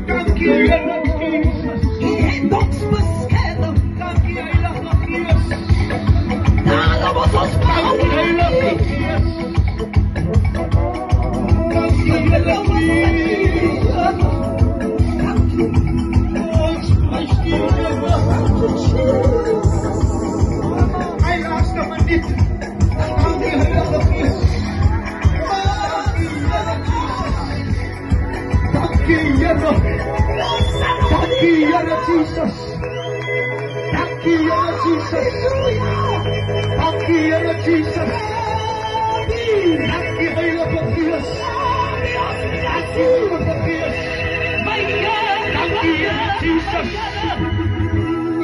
Dank je, Heer Jezus. Die heeft ons beschermd. Dank je, Heilige Geest. Daarom was ons Dank je, Heilige Geest. Dank je, Heilige Geest. Ons prijs je, Heer. Hij laatste minuut. Dank je, Heilige Geest. Dank je, Heer. Dank je, Heer Jesus. Dank je, Heer Jesus. Dank je, Heer Jesus. Dank je, Heilige Geest. Dank je, Heilige Geest. Dank je, Heer Jesus.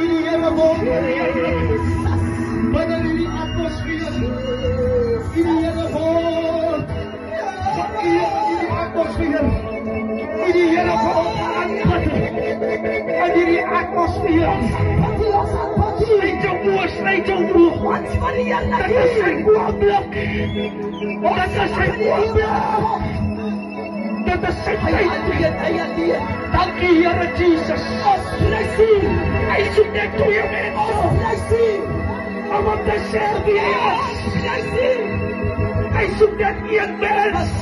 Ini Heer woord. Wanneer die atmosfeer. Ini Heer woord. Dank je, Heer, die atmosfeer. Ini Heer woord aanvat. En die atmosfeer. Sny jou oor, sny jou oor. Dat is sy oorblik. Dat is sy oorblik. Dat is sy tyd. Dank je, Heer Jesus. Hy soek net toe jou mense. Om op te sê wie hy is. Hy soek net een mens.